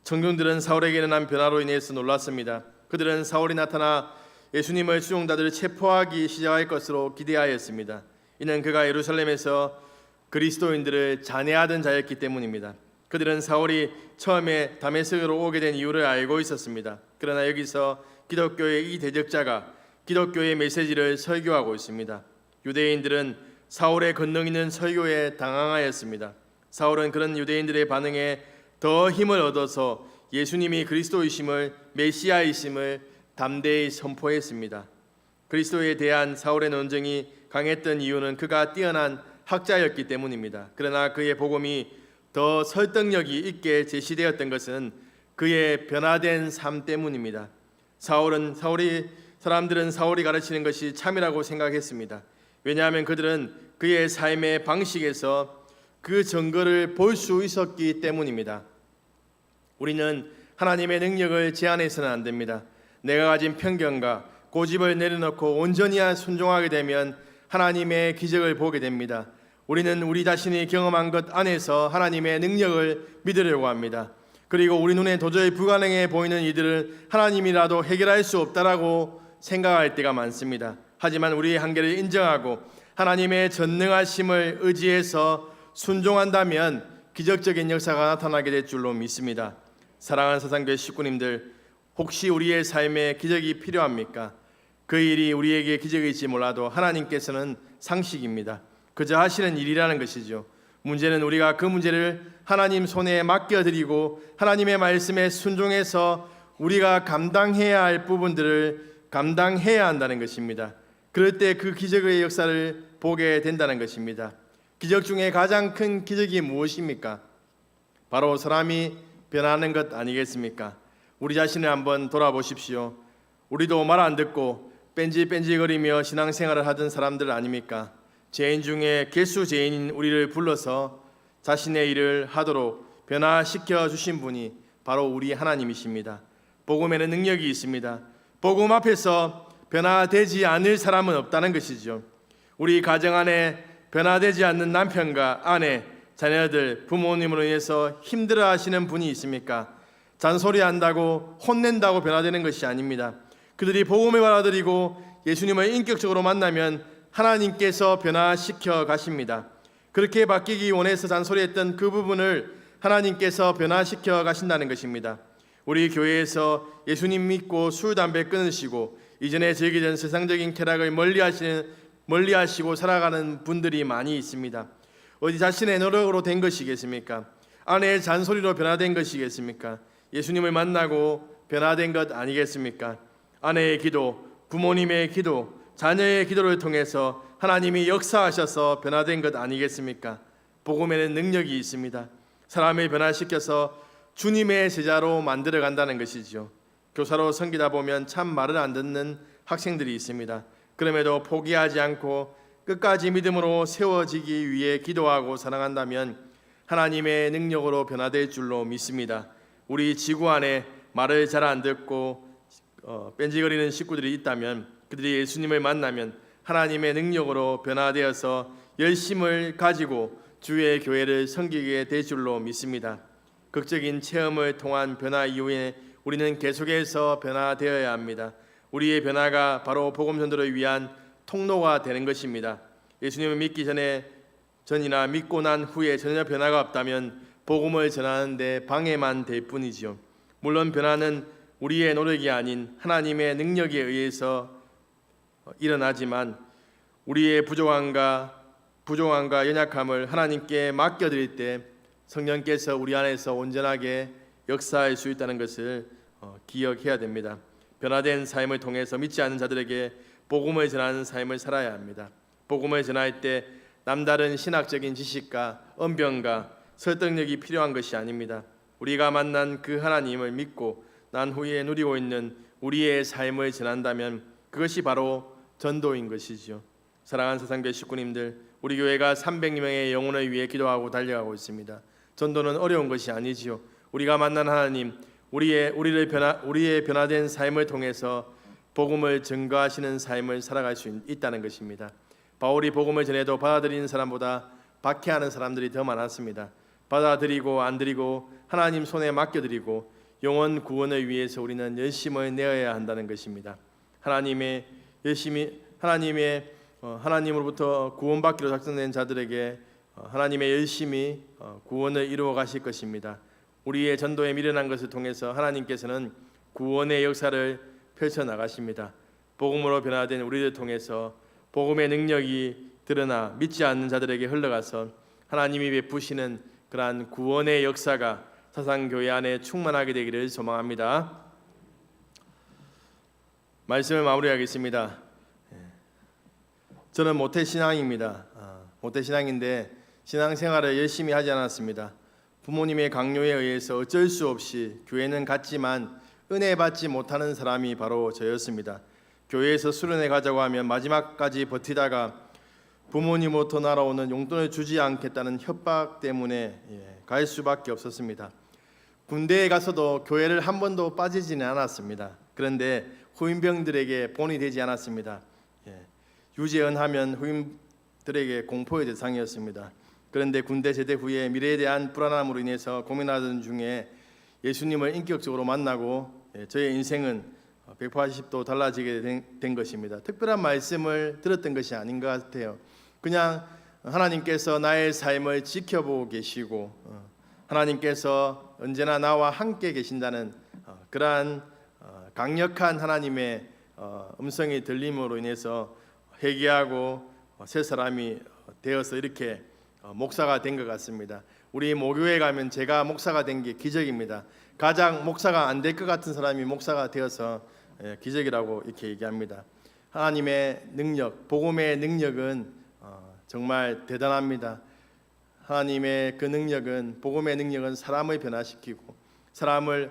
청중들은 사울에게 일어난 변화로 인해서 놀랐습니다. 그들은 사울이 나타나 예수님을 수종자들을 체포하기 시작할 것으로 기대하였습니다. 이는 그가 예루살렘에서 그리스도인들을 잔해하던 자였기 때문입니다. 그들은 사울이 처음에 다메섹으로 오게 된 이유를 알고 있었습니다. 그러나 여기서 기독교의 이 대적자가 기독교의 메시지를 설교하고 있습니다. 유대인들은 사울의 권능 있는 설교에 당황하였습니다. 사울은 그런 유대인들의 반응에 더 힘을 얻어서 예수님이 그리스도이심을 메시아이심을 담대히 선포했습니다. 그리스도에 대한 사울의 논쟁이 강했던 이유는 그가 뛰어난 학자였기 때문입니다. 그러나 그의 복음이 더 설득력이 있게 제시되었던 것은 그의 변화된 삶 때문입니다. 사람들은 사울이 가르치는 것이 참이라고 생각했습니다. 왜냐하면 그들은 그의 삶의 방식에서 그 증거를 볼 수 있었기 때문입니다. 우리는 하나님의 능력을 제한해서는 안 됩니다. 내가 가진 편견과 고집을 내려놓고 온전히 순종하게 되면 하나님의 기적을 보게 됩니다. 우리는 우리 자신이 경험한 것 안에서 하나님의 능력을 믿으려고 합니다. 그리고 우리 눈에 도저히 불가능해 보이는 이들을 하나님이라도 해결할 수 없다라고 생각할 때가 많습니다. 하지만 우리의 한계를 인정하고 하나님의 전능하심을 의지해서 순종한다면 기적적인 역사가 나타나게 될 줄로 믿습니다. 사랑하는 사상교회 식구님들, 혹시 우리의 삶에 기적이 필요합니까? 그 일이 우리에게 기적일지 몰라도 하나님께서는 상식입니다. 그저 하시는 일이라는 것이죠. 문제는 우리가 그 문제를 하나님 손에 맡겨드리고 하나님의 말씀에 순종해서 우리가 감당해야 할 부분들을 감당해야 한다는 것입니다. 그럴 때 그 기적의 역사를 보게 된다는 것입니다. 기적 중에 가장 큰 기적이 무엇입니까? 바로 사람이 변하는 것 아니겠습니까? 우리 자신을 한번 돌아보십시오. 우리도 말 안 듣고 뺀질뺀질거리며 신앙생활을 하던 사람들 아닙니까? 죄인 중에 개수 죄인인 우리를 불러서 자신의 일을 하도록 변화시켜 주신 분이 바로 우리 하나님이십니다. 복음에는 능력이 있습니다. 복음 앞에서 변화되지 않을 사람은 없다는 것이죠. 우리 가정 안에 변화되지 않는 남편과 아내, 자녀들, 부모님으로 인해서 힘들어하시는 분이 있습니까? 잔소리한다고 혼낸다고 변화되는 것이 아닙니다. 그들이 복음을 받아들이고 예수님을 인격적으로 만나면 하나님께서 변화시켜 가십니다. 그렇게 바뀌기 원해서 잔소리했던 그 부분을 하나님께서 변화시켜 가신다는 것입니다. 우리 교회에서 예수님 믿고 술, 담배 끊으시고 이전에 즐기던 세상적인 쾌락을 멀리하시고 살아가는 분들이 많이 있습니다. 어디 자신의 노력으로 된 것이겠습니까? 아내의 잔소리로 변화된 것이겠습니까? 예수님을 만나고 변화된 것 아니겠습니까? 아내의 기도, 부모님의 기도, 자녀의 기도를 통해서 하나님이 역사하셔서 변화된 것 아니겠습니까? 복음에는 능력이 있습니다. 사람을 변화시켜서 주님의 제자로 만들어 간다는 것이죠. 교사로 섬기다 보면 참 말을 안 듣는 학생들이 있습니다. 그럼에도 포기하지 않고 끝까지 믿음으로 세워지기 위해 기도하고 사랑한다면 하나님의 능력으로 변화될 줄로 믿습니다. 우리 지구 안에 말을 잘 안 듣고 뺀질거리는 식구들이 있다면 그들이 예수님을 만나면 하나님의 능력으로 변화되어서 열심을 가지고 주의 교회를 섬기게 될 줄로 믿습니다. 극적인 체험을 통한 변화 이후에 우리는 계속해서 변화되어야 합니다. 우리의 변화가 바로 복음 전도를 위한 통로가 되는 것입니다. 예수님을 믿기 전이나 믿고 난 후에 전혀 변화가 없다면 복음을 전하는 데 방해만 될 뿐이지요. 물론 변화는 우리의 노력이 아닌 하나님의 능력에 의해서 일어나지만 우리의 부족함과 연약함을 하나님께 맡겨드릴 때 성령께서 우리 안에서 온전하게 역사할 수 있다는 것을 기억해야 됩니다. 변화된 삶을 통해서 믿지 않는 자들에게 복음을 전하는 삶을 살아야 합니다. 복음을 전할 때 남다른 신학적인 지식과 언변과 설득력이 필요한 것이 아닙니다. 우리가 만난 그 하나님을 믿고 난 후에 누리고 있는 우리의 삶을 전한다면 그것이 바로 전도인 것이지요. 사랑하는 사상교회 식구님들, 우리 교회가 300명의 영혼을 위해 기도하고 달려가고 있습니다. 전도는 어려운 것이 아니지요. 우리가 만난 하나님, 우리의 변화된 삶을 통해서 복음을 증거하시는 삶을 살아갈 수 있다는 것입니다. 바울이 복음을 전해도 받아들이는 사람보다 박해하는 사람들이 더 많았습니다. 받아들이고 안 드리고 하나님 손에 맡겨드리고 영혼 구원을 위해서 우리는 열심을 내어야 한다는 것입니다. 하나님으로부터 구원받기로 작정된 자들에게 하나님의 열심히 구원을 이루어 가실 것입니다. 우리의 전도에 미련한 것을 통해서 하나님께서는 구원의 역사를 펼쳐 나가십니다. 복음으로 변화된 우리를 통해서 복음의 능력이 드러나 믿지 않는 자들에게 흘러가서 하나님이 베푸시는 그러한 구원의 역사가 사상교회 안에 충만하게 되기를 소망합니다. 말씀을 마무리하겠습니다. 저는 모태신앙입니다. 모태신앙인데 신앙생활을 열심히 하지 않았습니다. 부모님의 강요에 의해서 어쩔 수 없이 교회는 갔지만 은혜 받지 못하는 사람이 바로 저였습니다. 교회에서 수련회 가자고 하면 마지막까지 버티다가 부모님으로부터 날아오는 용돈을 주지 않겠다는 협박 때문에 갈 수밖에 없었습니다. 군대에 가서도 교회를 한 번도 빠지지는 않았습니다. 그런데 후임병들에게 본이 되지 않았습니다. 유재헌하면 후임들에게 공포의 대상이었습니다. 그런데 군대 제대 후에 미래에 대한 불안함으로 인해서 고민하던 중에 예수님을 인격적으로 만나고 저의 인생은 180도 달라지게 된 것입니다. 특별한 말씀을 들었던 것이 아닌 것 같아요. 그냥 하나님께서 나의 삶을 지켜보고 계시고 하나님께서 언제나 나와 함께 계신다는 그러한 강력한 하나님의 음성이 들림으로 인해서 회개하고 새 사람이 되어서 이렇게 목사가 된 것 같습니다. 우리 모교회 가면 제가 목사가 된 게 기적입니다. 가장 목사가 안 될 것 같은 사람이 목사가 되어서 기적이라고 이렇게 얘기합니다. 하나님의 능력, 복음의 능력은 정말 대단합니다. 하나님의 그 능력은, 복음의 능력은 사람을 변화시키고 사람을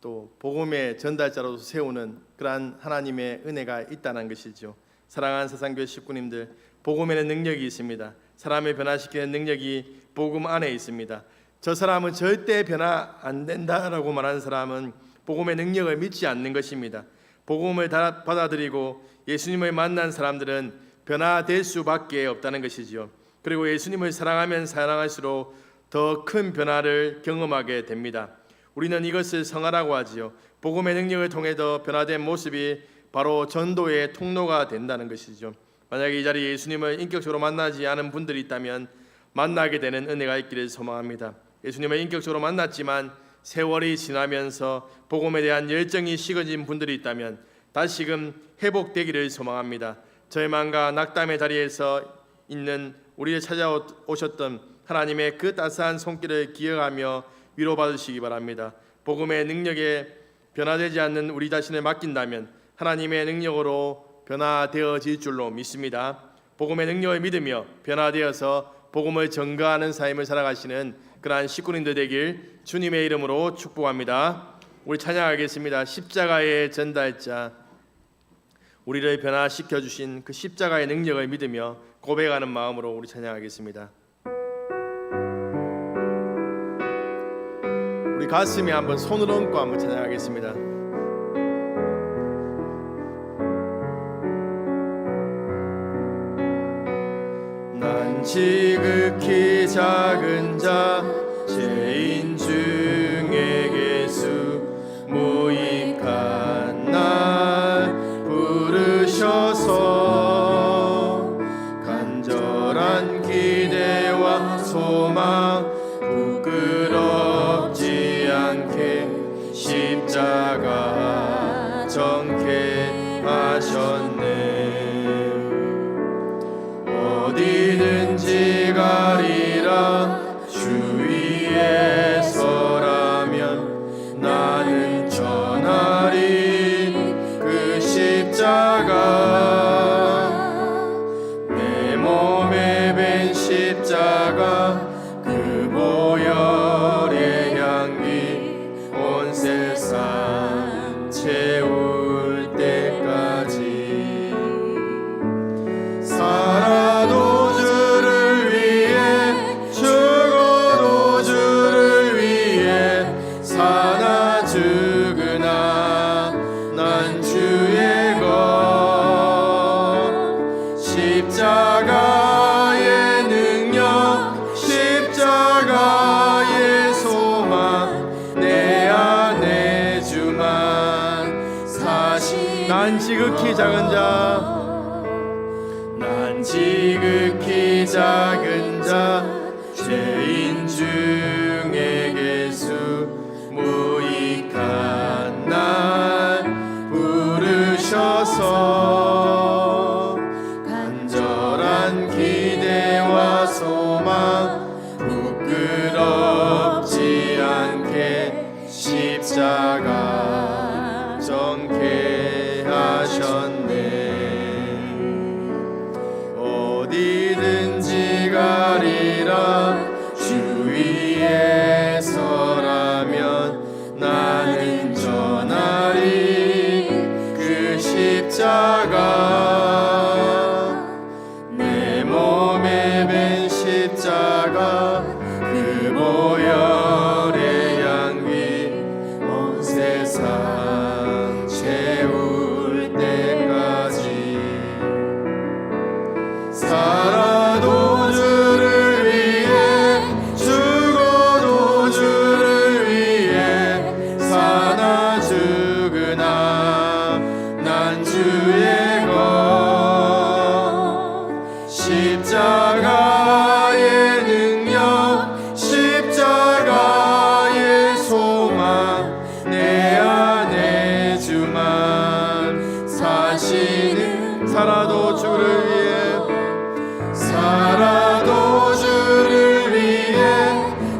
또 복음의 전달자로 세우는 그러한 하나님의 은혜가 있다는 것이죠. 사랑하는 사상교회 식구님들, 복음에는 능력이 있습니다. 사람을 변화시키는 능력이 복음 안에 있습니다. 저 사람은 절대 변화 안 된다라고 말하는 사람은 복음의 능력을 믿지 않는 것입니다. 복음을 받아들이고 예수님을 만난 사람들은 변화될 수밖에 없다는 것이지요. 그리고 예수님을 사랑하면 사랑할수록 더 큰 변화를 경험하게 됩니다. 우리는 이것을 성화라고 하지요. 복음의 능력을 통해서 변화된 모습이 바로 전도의 통로가 된다는 것이죠. 만약에 이 자리에 예수님을 인격적으로 만나지 않은 분들이 있다면 만나게 되는 은혜가 있기를 소망합니다. 예수님을 인격적으로 만났지만 세월이 지나면서 복음에 대한 열정이 식어진 분들이 있다면 다시금 회복되기를 소망합니다. 절망과 낙담의 자리에서 있는 우리를 찾아오셨던 하나님의 그 따스한 손길을 기억하며 위로받으시기 바랍니다. 복음의 능력에 변화되지 않는 우리 자신을 맡긴다면 하나님의 능력으로 변화되어질 줄로 믿습니다. 복음의 능력을 믿으며 변화되어서 복음을 전가하는 삶을 살아가시는 그러한 식구님들 되길 주님의 이름으로 축복합니다. 우리 찬양하겠습니다. 십자가의 전달자, 우리를 변화시켜 주신 그 십자가의 능력을 믿으며 고백하는 마음으로 우리 찬양하겠습니다. 우리 가슴에 한번 손을 얹고 한번 찬양하겠습니다. 난 지극히 작은 자, 죄인 중에 예수 무익한 날 부르셔서 간절한 기대와 소망 부끄럽지 않게 십자가 정케 하셨네. 어디든지 가리라 주 위에 서라면 나는 전하리 그 십자가. 내 몸에 벤 십자가 그 보혈의 향기 채울 때까지 살아도 주를 위해 죽어도 주를 위해 사나 죽으나 난 주의 것 십자가의 능력 십자가의 소망 내 안에 주만 사시 난 지극히 작은 자 난 지극히 작은 자 죄인 중에 개수 무익한 날 부르셔서 간절한 기대와 소망 부끄럽지 않게 십자가 정케 하셨네. 어디든지 가리라 주 위에 서라면 나는 전하리 그 십자가 내 몸에 밴 십자가 그 보혈의 향기 온 세상 채울 때까지 살아도 주를 위해 죽어도 주를 위해 사나 죽으나 난 주의 것 십자가의 능력 십자가의 소망 내 안에 주만 사시는 살아도 주를 위해 살아도 주를 위해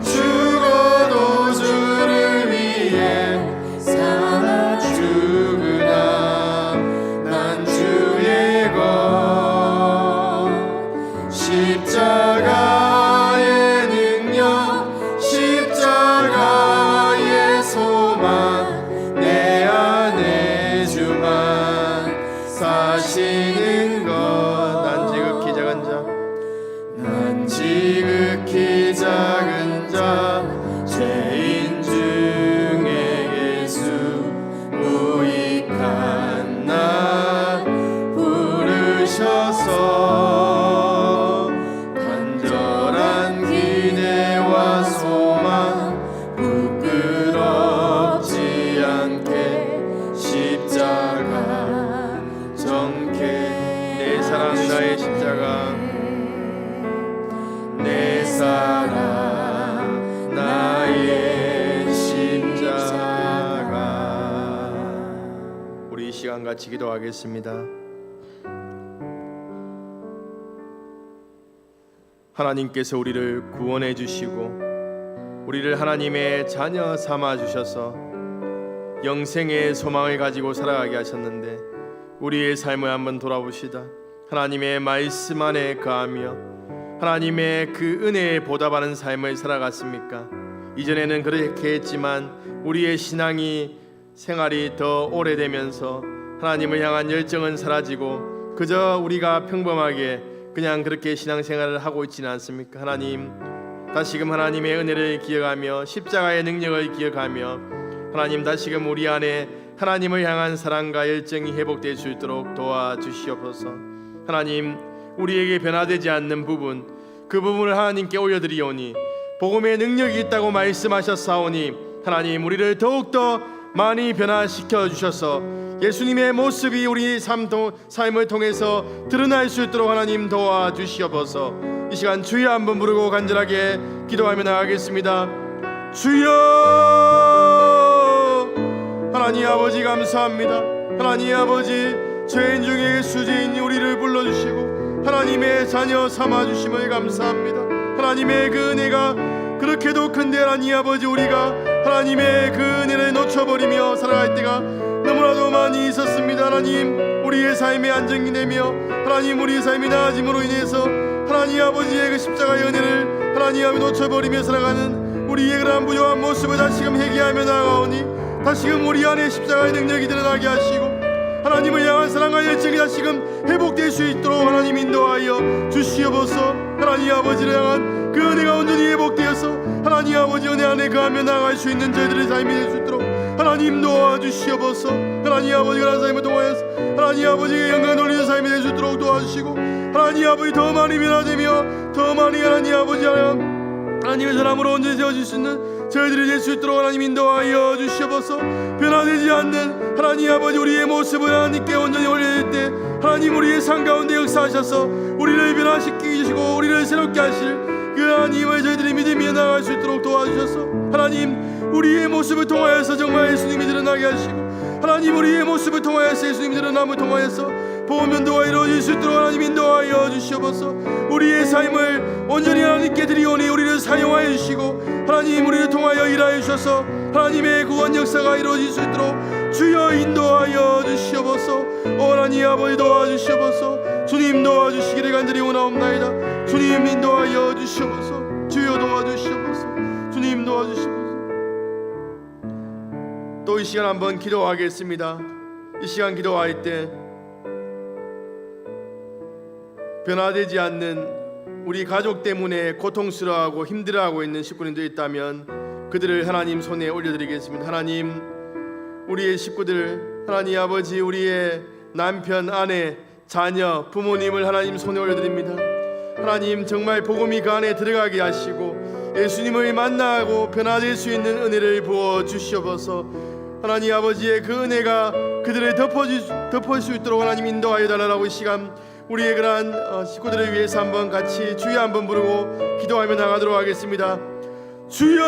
죽어도 주를 위해 사나 죽으나 난 주의 것 십자가의 능력 십자가의 소망 내 안에 주만 사시는 것 난 지극히 작은 자 난 지극히 작은 자 죄인 중에 개수 무익한 날 부르셔서 간절한 기대와 소망 부끄럽지 않게 십자가 정케 내 사랑 나의 십자가 내 사랑 나의 십자가 우리 이 시간 같이 기도하겠습니다. 하나님께서 우리를 구원해 주시고 우리를 하나님의 자녀 삼아 주셔서 영생의 소망을 가지고 살아가게 하셨는데 우리의 삶을 한번 돌아보시다 하나님의 말씀 안에 거하며 하나님의 그 은혜에 보답하는 삶을 살아갔습니까? 이전에는 그렇게 했지만 우리의 신앙이 생활이 더 오래되면서 하나님을 향한 열정은 사라지고 그저 우리가 평범하게 그냥 그렇게 신앙생활을 하고 있지는 않습니까? 하나님 다시금 하나님의 은혜를 기억하며 십자가의 능력을 기억하며 하나님 다시금 우리 안에 하나님을 향한 사랑과 열정이 회복될 수 있도록 도와주시옵소서. 하나님 우리에게 변화되지 않는 부분 그 부분을 하나님께 올려드리오니 복음의 능력이 있다고 말씀하셨사오니 하나님 우리를 더욱더 많이 변화시켜 주셔서 예수님의 모습이 우리 삶을 통해서 드러날 수 있도록 하나님 도와주시옵소서. 이 시간 주여 한번 부르고 간절하게 기도하며 나가겠습니다. 주여 하나님 아버지 감사합니다. 하나님 아버지 죄인 중에 수지인 우리를 불러주시고 하나님의 자녀 삼아주심을 감사합니다. 하나님의 그 은혜가 그렇게도 큰데 하나님 아버지 우리가 하나님의 그 은혜를 놓쳐버리며 살아갈 때가 너무나도 많이 있었습니다. 하나님 우리의 삶의 안정이 되며 하나님 우리의 삶이 나아짐으로 인해서 하나님 아버지의 그 십자가의 은혜를 하나님 아버지 놓쳐버리며 살아가는 우리의 그러한 부요한 모습을 다시금 회개하며 나아가오니 다시금 우리 안에 십자가의 능력이 드러나게 하시고 하나님을 향한 사랑과 열정이 다시금 회복될 수 있도록 하나님 인도하여 주시옵소서. 하나님 아버지를 향한 그 은혜가 온전히 회복되어서 하나님 아버지 은혜 안에 거하며 나아갈 수 있는 저희들의 삶이 될 수 있도록 하나님 도와주시옵소서. 하나님 아버지가 나의 삶을 통하여서 하나님 아버지의 영광 돌리는 삶이 될 수 있도록 도와주시고 하나님 아버지 더 많이 변화되며 더 많이 하나님 아버지 하나님의 사람으로 온전히 세워질 수 있는 저희들이 될 수 있도록 하나님 인도하여 주시옵소서. 변화되지 않는 하나님 아버지 우리의 모습을 하나님께 온전히 올려드릴 때 하나님 우리의 삶 가운데 역사하셔서 우리를 변화시키시고 우리를 새롭게 하실 그 하나님을 저희들이 믿으며 나아갈 수 있도록 도와주셔서 하나님 우리의 모습을 통하여서 정말 예수님이 드러나게 하시고 하나님 우리의 모습을 통하여서 예수님이 드러남을 통하여서 복음 전도가 이루어질 수 있도록 하나님 인도하여 주시옵소서. 우리의 삶을 온전히 하나님께 드리오니 우리를 사용하여 주시고 하나님 우리를 통하여 일하여 주셔서 하나님의 구원 역사가 이루어질 수 있도록 주여 인도하여 주시옵소서. 하나님 아버지 도와주시옵소서. 주님 도와주시기를 간절히 원하옵나이다. 주님 인도하여 주시옵소서. 주여 도와주시옵소서. 주님 도와주시옵소서. 또 이 시간 한번 기도하겠습니다. 이 시간 기도할 때 변화되지 않는 우리 가족 때문에 고통스러워하고 힘들어하고 있는 식구님도 있다면 그들을 하나님 손에 올려드리겠습니다. 하나님 우리의 식구들 하나님 아버지 우리의 남편 아내 자녀 부모님을 하나님 손에 올려드립니다. 하나님 정말 복음이 그 안에 들어가게 하시고 예수님을 만나고 변화될 수 있는 은혜를 부어 주시옵소서. 하나님 아버지의 그 은혜가 그들을 덮을 수 있도록 하나님 인도하여 달라고 이 시간 우리의 그러한 식구들을 위해서 한번 같이 주여 한번 부르고 기도하며 나가도록 하겠습니다. 주여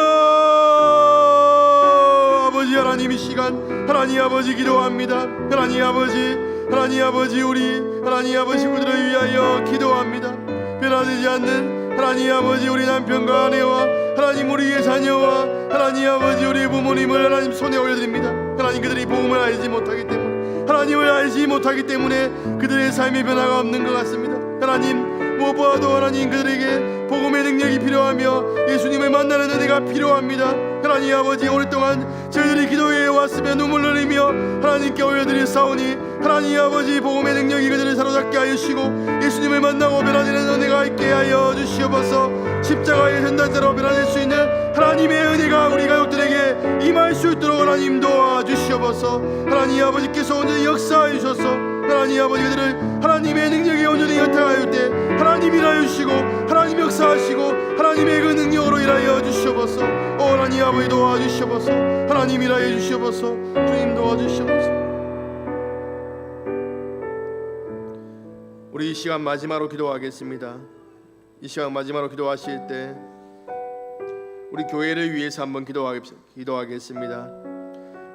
아버지 하나님 이 시간 하나님 아버지 기도합니다. 하나님 아버지 우리 하나님 아버지 식구들을 위하여 기도합니다. 변화되지 않는 하나님 아버지 우리 남편과 아내와 하나님 우리의 자녀와 하나님 아버지 우리 부모님을 하나님 손에 올려드립니다. 하나님 그들이 복음을 알지 못하기 때문에 하나님을 알지 못하기 때문에 그들의 삶의 변화가 없는 것 같습니다. 하나님 무엇보다도 하나님 그들에게 복음의 능력이 필요하며 예수님을 만나는 은혜가 필요합니다. 하나님 아버지 오랫동안 저희들이 기도해 왔으며 눈물 흘리며 하나님께 올려드렸사오니 하나님 아버지 복음의 능력이 그들을 사로잡게 하여 주시고 예수님을 만나고 변화되는 은혜가 있게 하여 주시옵소서. 십자가의 전달자로 변화될 수 있는 하나님의 은혜가 우리 가족들에게 임할 수 있도록 하나님 도와주시옵소서. 하나님 아버지께서 온전히 역사하여 주셔서 하나님 아버지 그들을 하나님의 능력에 온전히 연탁하여 때 하나님 일하여 주시고 하나님 역사하시고 하나님의 그 능력으로 일하여 주시옵소서. 하나님 아버지 도와주시옵소서. 하나님 일하여 주시옵소서. 주님 도와주시옵소서. 우리 이 시간 마지막으로 기도하겠습니다. 이 시간 마지막으로 기도하실 때 우리 교회를 위해서 한번 기도하겠습니다.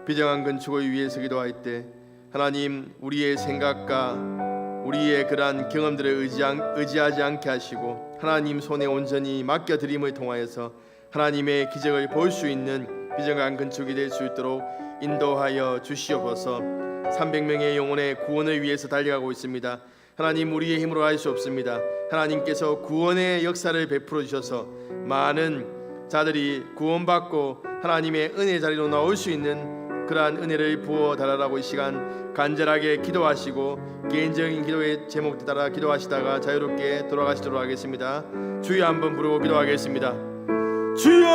비정한 건축을 위해서 기도할 때 하나님 우리의 생각과 우리의 그러한 경험들을 의지하지 않게 하시고 하나님 손에 온전히 맡겨드림을 통하여서 하나님의 기적을 볼 수 있는 비정한 건축이 될 수 있도록 인도하여 주시옵소서. 300명의 영혼의 구원을 위해서 달려가고 있습니다. 하나님 우리의 힘으로 할 수 없습니다. 하나님께서 구원의 역사를 베풀어 주셔서 많은 자들이 구원받고 하나님의 은혜 자리로 나올 수 있는 그러한 은혜를 부어 달라고 이 시간 간절하게 기도하시고 개인적인 기도의 제목에 따라 기도하시다가 자유롭게 돌아가시도록 하겠습니다. 주여 한번 부르고 기도하겠습니다. 주여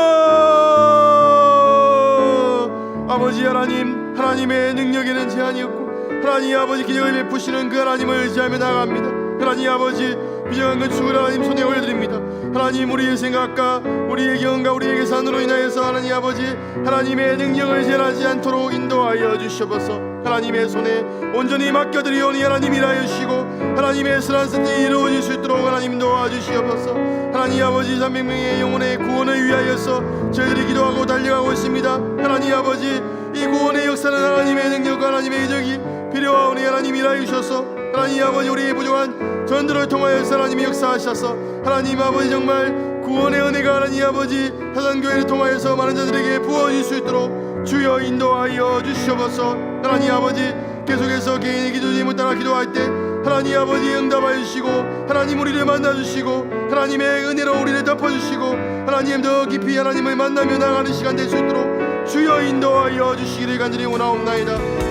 아버지 하나님 하나님의 능력에는 제한이 없고 하나님 아버지 기적을 베푸시는 그 하나님을 의지하며 나아갑니다. 하나님 아버지 비정한 건축을 하나님 손에 올려드립니다. 하나님 우리의 생각과 우리의 경험과 우리의 계산으로 인하여서 하나님 아버지 하나님의 능력을 제한하지 않도록 인도하여 주시옵소서. 하나님의 손에 온전히 맡겨드리오니 하나님 일하여 주시고 하나님의 선한 뜻이 이루어질 수 있도록 하나님 도와주시옵소서. 하나님 아버지 300명의 영혼의 구원을 위하여서 저희들이 기도하고 달려가고 있습니다. 하나님 아버지 이 구원의 역사는 하나님의 능력과 하나님의 기적이 필요하오니 하나님 일하여 주셔서 하나님 아버지 우리의 부족한 전도를 통하여서 하나님이 역사하셔서 하나님 아버지 정말 구원의 은혜가 하나님 아버지 사단교회를 통하여서 많은 자들에게 부어질 수 있도록 주여 인도하여 주시옵소서. 하나님 아버지 계속해서 개인의 기도님을 따라 기도할 때 하나님 아버지 응답하여 주시고 하나님 우리를 만나주시고 하나님의 은혜로 우리를 덮어주시고 하나님 더 깊이 하나님을 만나며 나가는 시간 될 수 있도록 주여 인도하여 주시기를 간절히 원하옵나이다.